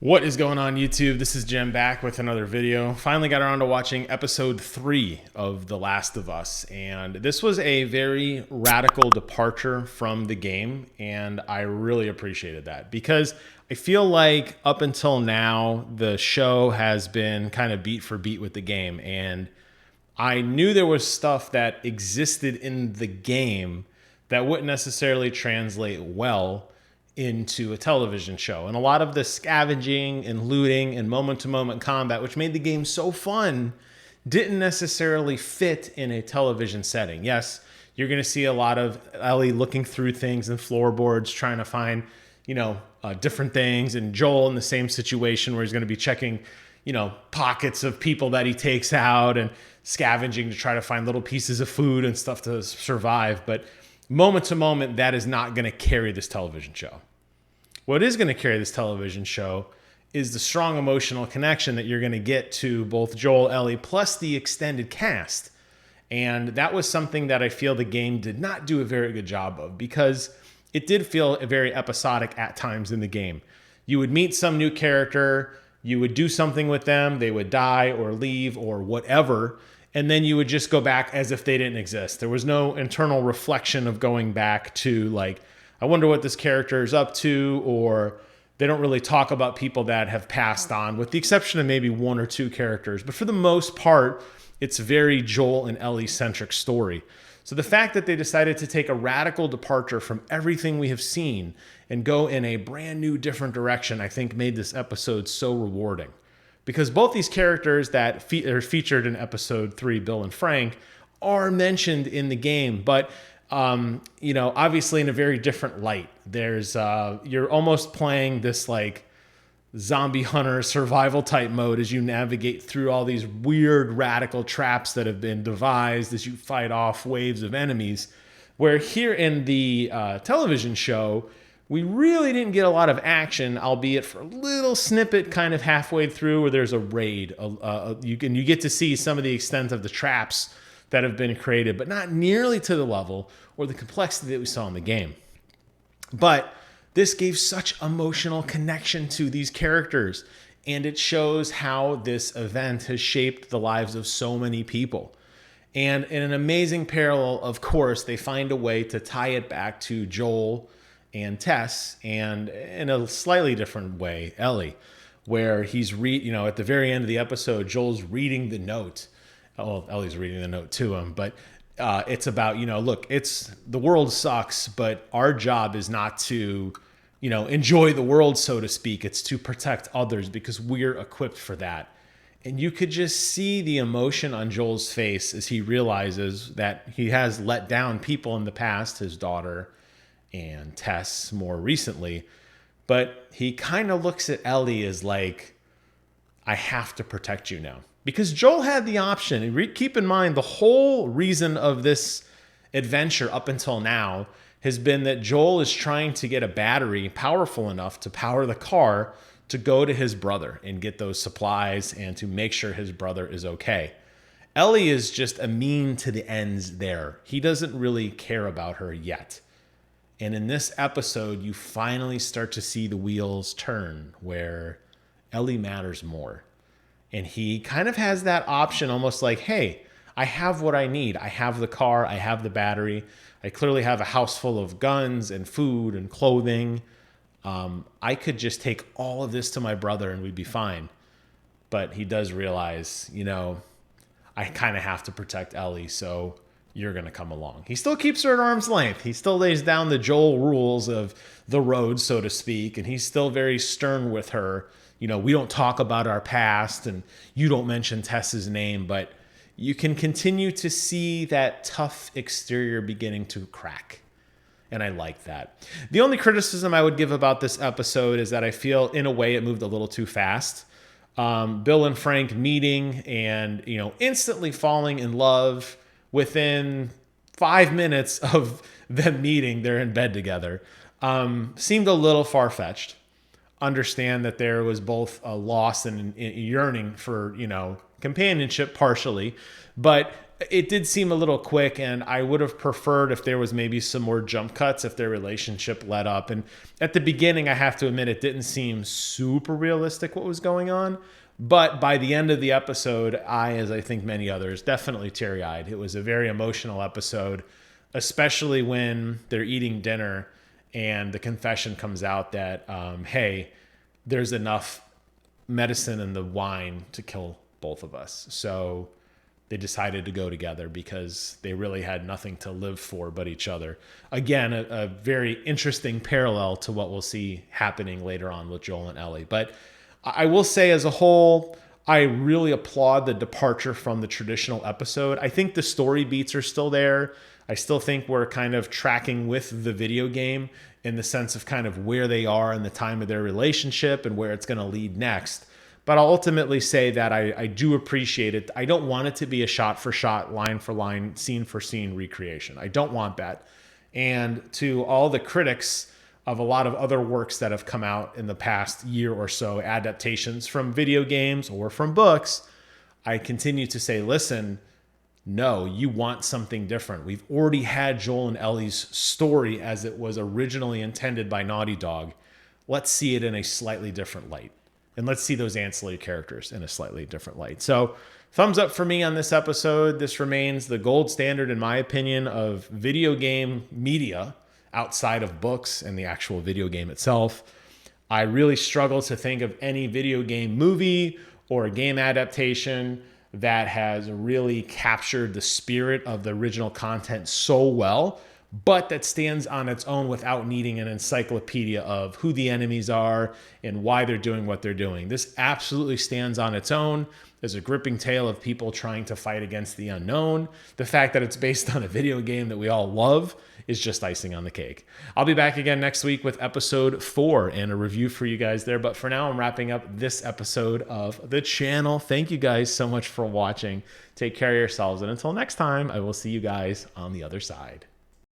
What is going on, YouTube? This is Jim back with another video. Finally got around to watching episode 3 of The Last of Us, and this was a very radical departure from the game, and I really appreciated that because I feel like up until now the show has been kind of beat for beat with the game, and I knew there was stuff that existed in the game that wouldn't necessarily translate well into a television show. And a lot of the scavenging and looting and moment-to-moment combat, which made the game so fun, didn't necessarily fit in a television setting. Yes, you're going to see a lot of Ellie looking through things and floorboards, trying to find, different things, and Joel in the same situation where he's going to be checking, pockets of people that he takes out and scavenging to try to find little pieces of food and stuff to survive. But moment to moment, that is not going to carry this television show. What is going to carry this television show is the strong emotional connection that you're going to get to both Joel, Ellie, plus the extended cast. And that was something that I feel the game did not do a very good job of, because it did feel very episodic at times in the game. You would meet some new character, you would do something with them, they would die or leave or whatever, and then you would just go back as if they didn't exist. There was no internal reflection of going back to, like, I wonder what this character is up to, or they don't really talk about people that have passed on, with the exception of maybe one or two characters. But for the most part, it's a very Joel and Ellie-centric story. So the fact that they decided to take a radical departure from everything we have seen and go in a brand new, different direction, I think made this episode so rewarding. Because both these characters that are featured in episode 3, Bill and Frank, are mentioned in the game, but obviously in a very different light. There's you're almost playing this like zombie hunter survival type mode as you navigate through all these weird radical traps that have been devised as you fight off waves of enemies. Where here in the television show, we really didn't get a lot of action, albeit for a little snippet kind of halfway through where there's a raid. You get to see some of the extent of the traps that have been created, but not nearly to the level or the complexity that we saw in the game. But this gave such emotional connection to these characters, and it shows how this event has shaped the lives of so many people. And in an amazing parallel, of course, they find a way to tie it back to Joel and Tess, and in a slightly different way, Ellie, where he's at the very end of the episode, Joel's reading the note. Oh, Ellie's reading the note to him, but it's about, look, the world sucks, but our job is not to, enjoy the world, so to speak. It's to protect others because we're equipped for that. And you could just see the emotion on Joel's face as he realizes that he has let down people in the past, his daughter and Tess more recently, but he kind of looks at Ellie as like, I have to protect you now. Because Joel had the option, and keep in mind, the whole reason of this adventure up until now has been that Joel is trying to get a battery powerful enough to power the car to go to his brother and get those supplies and to make sure his brother is okay. Ellie is just a mean to the ends there. He doesn't really care about her yet. And in this episode, you finally start to see the wheels turn where Ellie matters more. And he kind of has that option, almost like, hey, I have what I need. I have the car. I have the battery. I clearly have a house full of guns and food and clothing. I could just take all of this to my brother and we'd be fine. But he does realize, I kind of have to protect Ellie, so you're going to come along. He still keeps her at arm's length. He still lays down the Joel rules of the road, so to speak, and he's still very stern with her. We don't talk about our past, and you don't mention Tess's name, but you can continue to see that tough exterior beginning to crack. And I like that. The only criticism I would give about this episode is that I feel, in a way, it moved a little too fast. Bill and Frank meeting and, instantly falling in love within 5 minutes of them meeting, they're in bed together, seemed a little far-fetched. Understand that there was both a loss and a yearning for, companionship partially, but it did seem a little quick, and I would have preferred if there was maybe some more jump cuts if their relationship led up. And at the beginning, I have to admit, it didn't seem super realistic what was going on. But by the end of the episode, as I think many others, definitely teary-eyed. It was a very emotional episode, especially when they're eating dinner and the confession comes out that, hey, there's enough medicine in the wine to kill both of us. So they decided to go together because they really had nothing to live for but each other. Again, a very interesting parallel to what we'll see happening later on with Joel and Ellie. But I will say as a whole, I really applaud the departure from the traditional episode. I think the story beats are still there. I still think we're kind of tracking with the video game in the sense of kind of where they are in the time of their relationship and where it's going to lead next. But I'll ultimately say that I do appreciate it. I don't want it to be a shot for shot, line for line, scene for scene recreation. I don't want that. And to all the critics of a lot of other works that have come out in the past year or so, adaptations from video games or from books, I continue to say, listen, no, you want something different. We've already had Joel and Ellie's story as it was originally intended by Naughty Dog. Let's see it in a slightly different light. And let's see those ancillary characters in a slightly different light. So thumbs up for me on this episode. This remains the gold standard, in my opinion, of video game media outside of books and the actual video game itself. I really struggle to think of any video game movie or a game adaptation that has really captured the spirit of the original content so well, but that stands on its own without needing an encyclopedia of who the enemies are and why they're doing what they're doing. This absolutely stands on its own. There's a gripping tale of people trying to fight against the unknown. The fact that it's based on a video game that we all love is just icing on the cake. I'll be back again next week with episode 4 and a review for you guys there. But for now, I'm wrapping up this episode of the channel. Thank you guys so much for watching. Take care of yourselves. And until next time, I will see you guys on the other side.